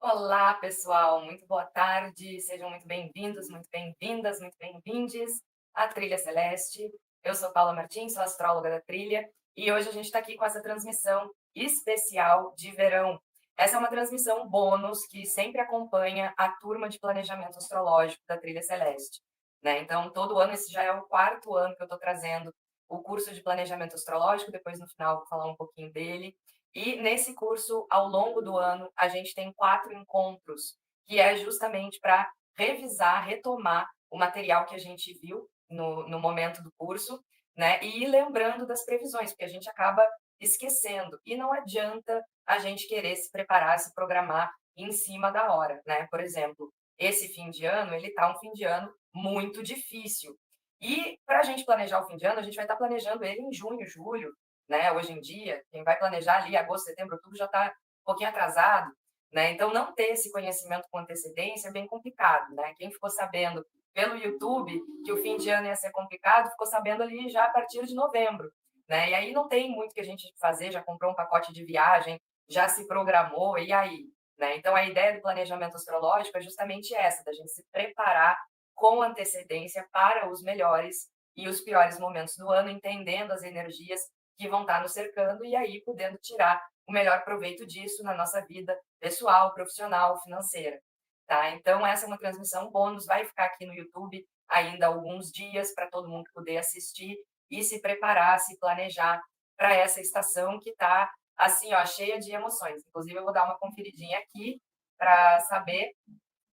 Olá, pessoal, muito boa tarde, sejam muito bem-vindos, muito bem-vindas, muito bem-vindes à Trilha Celeste. Eu sou Paula Martins, sou astróloga da Trilha, e hoje a gente está aqui com essa transmissão especial de verão. Essa é uma transmissão bônus que sempre acompanha a turma de planejamento astrológico da Trilha Celeste, né? Então, todo ano, esse já é o quarto ano que eu estou trazendo o curso de planejamento astrológico, depois no final vou falar um pouquinho dele. E nesse curso, ao longo do ano, a gente tem 4 encontros, que é justamente para revisar, retomar o material que a gente viu no momento do curso, né? E ir lembrando das previsões, porque a gente acaba esquecendo. E não adianta a gente querer se preparar, se programar em cima da hora, né? Por exemplo, esse fim de ano, ele tá um fim de ano muito difícil. E para a gente planejar o fim de ano, a gente vai estar planejando ele em junho, julho, né? Hoje em dia, quem vai planejar ali agosto, setembro, outubro já está um pouquinho atrasado, né? Então, não ter esse conhecimento com antecedência é bem complicado, né? Quem ficou sabendo pelo YouTube que o fim de ano ia ser complicado, ficou sabendo ali já a partir de novembro, né? E aí não tem muito que a gente fazer, já comprou um pacote de viagem, já se programou, e aí? Né? Então, a ideia do planejamento astrológico é justamente essa, da gente se preparar com antecedência para os melhores e os piores momentos do ano, entendendo as energias que vão estar nos cercando e aí podendo tirar o melhor proveito disso na nossa vida pessoal, profissional, financeira. Tá? Então, essa é uma transmissão bônus, vai ficar aqui no YouTube ainda alguns dias para todo mundo poder assistir e se preparar, se planejar para essa estação que está assim, ó, cheia de emoções. Inclusive, eu vou dar uma conferidinha aqui para saber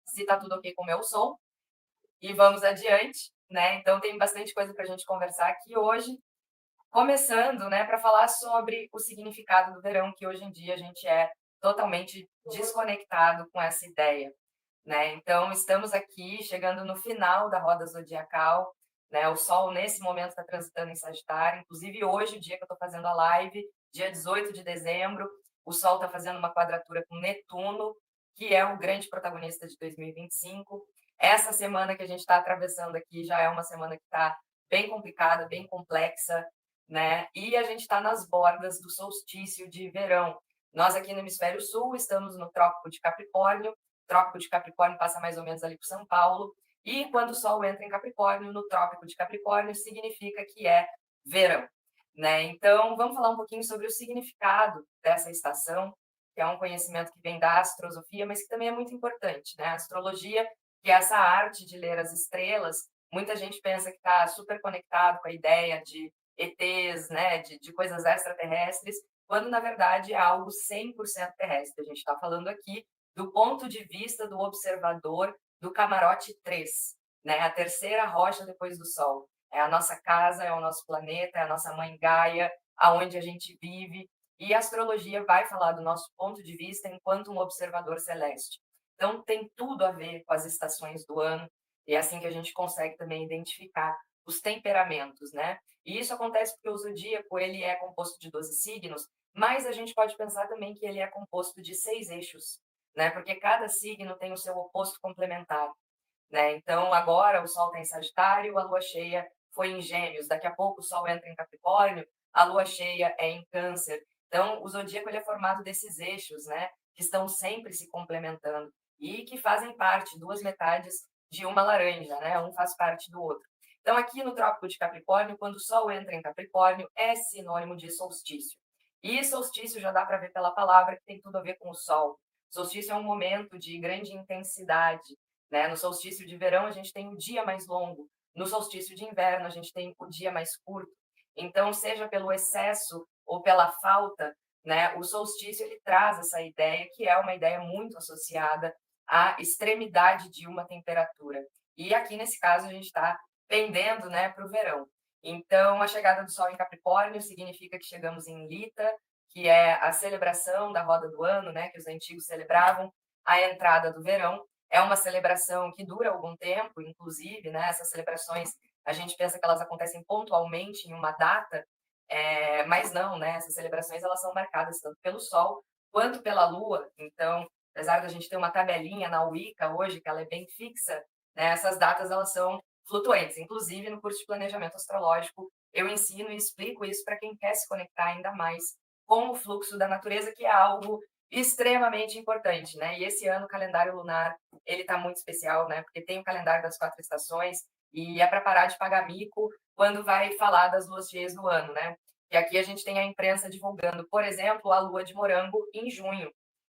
se está tudo ok com o meu som e vamos adiante, né? Então, tem bastante coisa para a gente conversar aqui hoje. Começando, né, para falar sobre o significado do verão, que hoje em dia a gente é totalmente desconectado com essa ideia, né? Então, estamos aqui chegando no final da roda zodiacal, né? O Sol, nesse momento, está transitando em Sagitário. Inclusive, hoje, o dia que eu estou fazendo a live, dia 18 de dezembro, o Sol está fazendo uma quadratura com Netuno, que é o grande protagonista de 2025. Essa semana que a gente está atravessando aqui já é uma semana que está bem complicada, bem complexa, né? E a gente está nas bordas do solstício de verão. Nós aqui no Hemisfério Sul estamos no Trópico de Capricórnio. O Trópico de Capricórnio passa mais ou menos ali por São Paulo. E quando o Sol entra em Capricórnio, no Trópico de Capricórnio, significa que é verão, né? Então, vamos falar um pouquinho sobre o significado dessa estação, que é um conhecimento que vem da astrosofia, mas que também é muito importante, né? A astrologia, que é essa arte de ler as estrelas, muita gente pensa que está super conectado com a ideia de ETs, né, de coisas extraterrestres, quando na verdade é algo 100% terrestre. A gente está falando aqui do ponto de vista do observador do camarote 3, né, a terceira rocha depois do Sol. É a nossa casa, é o nosso planeta, é a nossa mãe Gaia, aonde a gente vive, e a astrologia vai falar do nosso ponto de vista enquanto um observador celeste. Então tem tudo a ver com as estações do ano, e é assim que a gente consegue também identificar os temperamentos, né? E isso acontece porque o zodíaco ele é composto de 12 signos, mas a gente pode pensar também que ele é composto de 6 eixos, né? Porque cada signo tem o seu oposto complementar, né? Então agora o Sol está em Sagitário, a Lua cheia foi em Gêmeos, daqui a pouco o Sol entra em Capricórnio, a Lua cheia é em Câncer. Então o zodíaco ele é formado desses eixos, né? Que estão sempre se complementando e que fazem parte, duas metades de uma laranja, né? Um faz parte do outro. Então, aqui no Trópico de Capricórnio, quando o Sol entra em Capricórnio, é sinônimo de solstício. E solstício já dá para ver pela palavra que tem tudo a ver com o Sol. Solstício é um momento de grande intensidade, né? No solstício de verão, a gente tem o dia mais longo. No solstício de inverno, a gente tem o dia mais curto. Então, seja pelo excesso ou pela falta, né? O solstício ele traz essa ideia que é uma ideia muito associada à extremidade de uma temperatura. E aqui nesse caso a gente está pendendo, né, para o verão. Então, a chegada do Sol em Capricórnio significa que chegamos em Lita, que é a celebração da roda do ano, né, que os antigos celebravam, a entrada do verão. É uma celebração que dura algum tempo, inclusive, né, essas celebrações, a gente pensa que elas acontecem pontualmente em uma data, mas não, né, essas celebrações elas são marcadas tanto pelo Sol quanto pela Lua. Então, apesar da gente ter uma tabelinha na Wicca hoje, que ela é bem fixa, né, essas datas elas são flutuantes. Inclusive, no curso de planejamento astrológico, eu ensino e explico isso para quem quer se conectar ainda mais com o fluxo da natureza, que é algo extremamente importante, né? E esse ano o calendário lunar, ele tá muito especial, né? Porque tem o calendário das 4 estações e é para parar de pagar mico quando vai falar das luas cheias do ano, né? E aqui a gente tem a imprensa divulgando, por exemplo, a lua de morango em junho.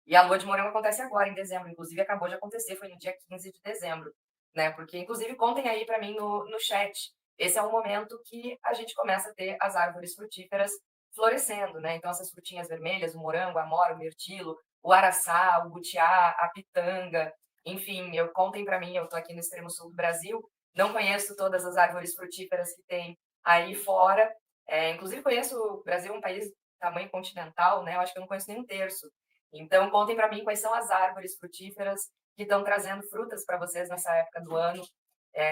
E a lua de morango acontece agora, em dezembro. Inclusive, acabou de acontecer, foi no dia 15 de dezembro, né? Porque, inclusive, contem aí para mim no chat. Esse é o momento que a gente começa a ter as árvores frutíferas florescendo, né? Então, essas frutinhas vermelhas, o morango, a amora, o mirtilo, o araçá, o butiá, a pitanga, enfim, contem para mim, eu tô aqui no extremo sul do Brasil, não conheço todas as árvores frutíferas que tem aí fora, inclusive conheço o Brasil, um país tamanho continental, né? Eu acho que eu não conheço nem um terço. Então, contem para mim quais são as árvores frutíferas que estão trazendo frutas para vocês nessa época do ano.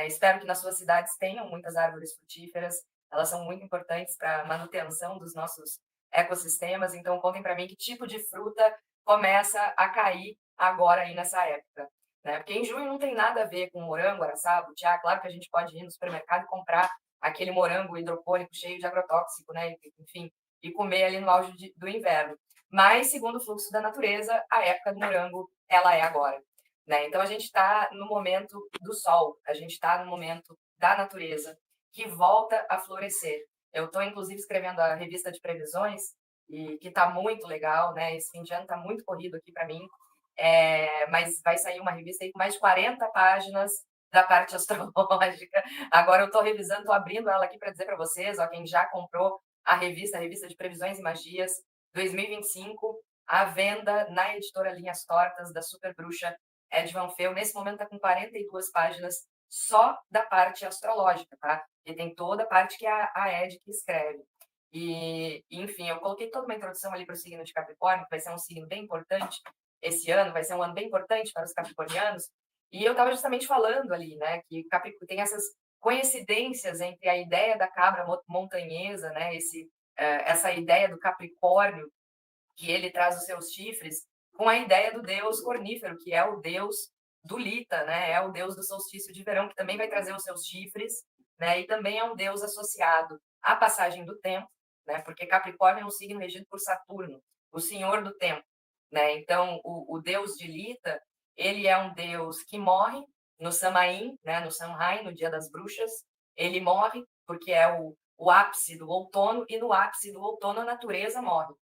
Espero que nas suas cidades tenham muitas árvores frutíferas. Elas são muito importantes para a manutenção dos nossos ecossistemas. Então, contem para mim que tipo de fruta começa a cair agora aí nessa época. Né? Porque em junho não tem nada a ver com morango, araçá, butiá. Claro que a gente pode ir no supermercado e comprar aquele morango hidropônico cheio de agrotóxico, né? Enfim, e comer ali no auge do inverno. Mas, segundo o fluxo da natureza, a época do morango, ela é agora. Né? Então, a gente está no momento do sol, a gente está no momento da natureza, que volta a florescer. Eu estou, inclusive, escrevendo a revista de previsões, e que está muito legal, né? Esse fim de ano está muito corrido aqui para mim, mas vai sair uma revista aí com mais de 40 páginas da parte astrológica. Agora eu estou revisando, estou abrindo ela aqui para dizer para vocês, ó, quem já comprou a revista de Previsões e Magias 2025, à venda na editora Linhas Tortas, da Super Bruxa Ed Van Feu. Nesse momento está com 42 páginas só da parte astrológica, tá? E tem toda a parte que é a Ed que escreve. E, enfim, eu coloquei toda uma introdução ali para o signo de Capricórnio, que vai ser um signo bem importante esse ano, vai ser um ano bem importante para os capricornianos. E eu estava justamente falando ali, né, que Capricórnio tem essas coincidências entre a ideia da cabra montanhesa, né, essa ideia do Capricórnio, que ele traz os seus chifres, com a ideia do deus cornífero, que é o deus do Lita, né? É o deus do solstício de verão, que também vai trazer os seus chifres, né? E também é um deus associado à passagem do tempo, né? Porque Capricórnio é um signo regido por Saturno, o senhor do tempo, né? Então, o deus de Lita, ele é um deus que morre no Samaim, né? No Samhain, no Dia das Bruxas. Ele morre porque é o ápice do outono, e no ápice do outono a natureza morre.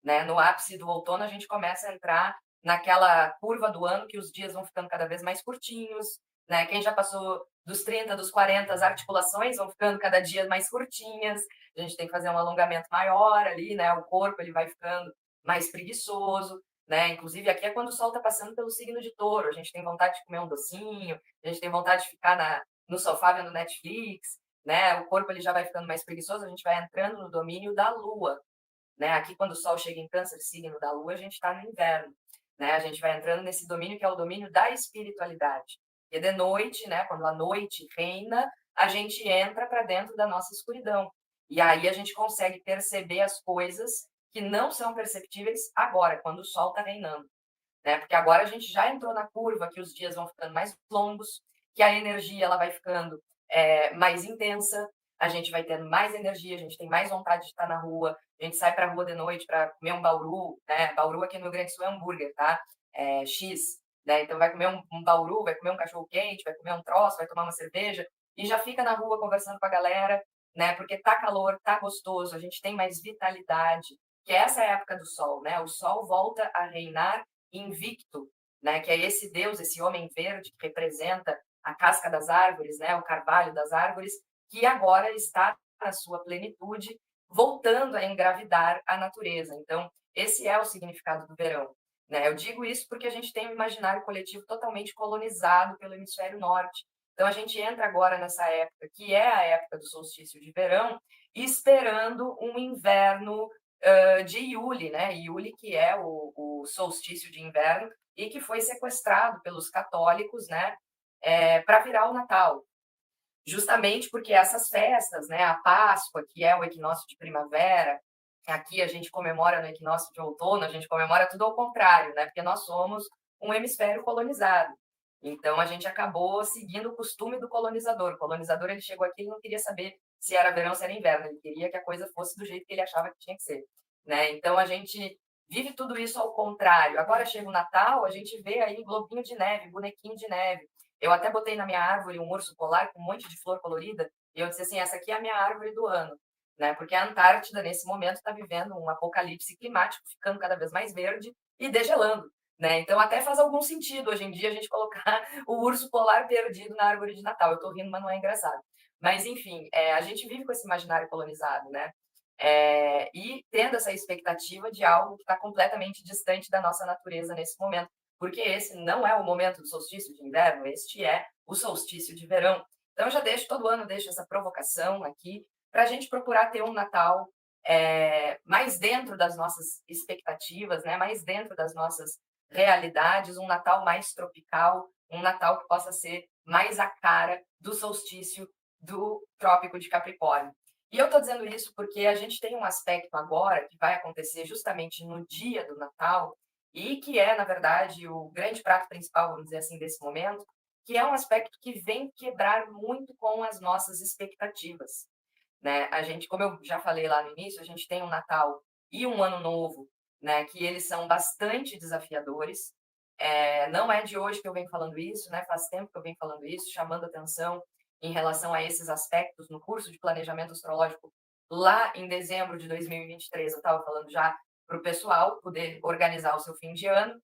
Né? No ápice do outono, a gente começa a entrar naquela curva do ano que os dias vão ficando cada vez mais curtinhos. Né? Quem já passou dos 30, dos 40, as articulações vão ficando cada dia mais curtinhas. A gente tem que fazer um alongamento maior ali, né? O corpo ele vai ficando mais preguiçoso. Né? Inclusive, aqui é quando o sol está passando pelo signo de touro. A gente tem vontade de comer um docinho, a gente tem vontade de ficar no sofá vendo Netflix. Né? O corpo ele já vai ficando mais preguiçoso, a gente vai entrando no domínio da lua. Né? Aqui, quando o Sol chega em Câncer, signo da Lua, a gente está no inverno. Né? A gente vai entrando nesse domínio que é o domínio da espiritualidade. E de noite, né, quando a noite reina, a gente entra para dentro da nossa escuridão. E aí a gente consegue perceber as coisas que não são perceptíveis agora, quando o Sol está reinando. Né? Porque agora a gente já entrou na curva que os dias vão ficando mais longos, que a energia ela vai ficando mais intensa, a gente vai tendo mais energia, a gente tem mais vontade de estar na rua, a gente sai para a rua de noite para comer um bauru, né? Bauru aqui no Rio Grande do Sul é hambúrguer, tá? X, né? Então vai comer um bauru, vai comer um cachorro quente, vai comer um troço, vai tomar uma cerveja e já fica na rua conversando com a galera, né? Porque tá calor, tá gostoso, a gente tem mais vitalidade, que essa é a época do sol, né? O sol volta a reinar invicto, né? Que é esse Deus, esse homem verde que representa a casca das árvores, né? O carvalho das árvores, que agora está na sua plenitude, voltando a engravidar a natureza. Então, esse é o significado do verão. Né? Eu digo isso porque a gente tem um imaginário coletivo totalmente colonizado pelo hemisfério norte. Então, a gente entra agora nessa época, que é a época do solstício de verão, esperando um inverno de Iule, né? Iule, que é o solstício de inverno e que foi sequestrado pelos católicos, né? Para virar o Natal. Justamente porque essas festas, né? A Páscoa, que é o equinócio de primavera, aqui a gente comemora no equinócio de outono, a gente comemora tudo ao contrário, né? Porque nós somos um hemisfério colonizado. Então a gente acabou seguindo o costume do colonizador. O colonizador ele chegou aqui e não queria saber se era verão ou se era inverno, ele queria que a coisa fosse do jeito que ele achava que tinha que ser, né? Então a gente vive tudo isso ao contrário. Agora chega o Natal, a gente vê aí globinho de neve, bonequinho de neve. Eu até botei na minha árvore um urso polar com um monte de flor colorida, e eu disse assim, essa aqui é a minha árvore do ano, né? Porque a Antártida, nesse momento, está vivendo um apocalipse climático, ficando cada vez mais verde e degelando, né? Então até faz algum sentido hoje em dia a gente colocar o urso polar perdido na árvore de Natal. Eu tô rindo, mas não é engraçado. Mas, enfim, a gente vive com esse imaginário colonizado, né? E tendo essa expectativa de algo que está completamente distante da nossa natureza nesse momento, porque esse não é o momento do solstício de inverno, este é o solstício de verão. Então, eu já deixo, todo ano deixo essa provocação aqui, para a gente procurar ter um Natal mais dentro das nossas expectativas, né? Mais dentro das nossas realidades, um Natal mais tropical, um Natal que possa ser mais a cara do solstício do Trópico de Capricórnio. E eu estou dizendo isso porque a gente tem um aspecto agora que vai acontecer justamente no dia do Natal e que é, na verdade, o grande prato principal, vamos dizer assim, desse momento, que é um aspecto que vem quebrar muito com as nossas expectativas, né? A gente, como eu já falei lá no início, a gente tem um Natal e um Ano Novo, né? Que eles são bastante desafiadores. Não é de hoje que eu venho falando isso, né? Faz tempo que eu venho falando isso, chamando atenção em relação a esses aspectos no curso de planejamento astrológico lá em dezembro de 2023. Eu estava falando já para o pessoal poder organizar o seu fim de ano.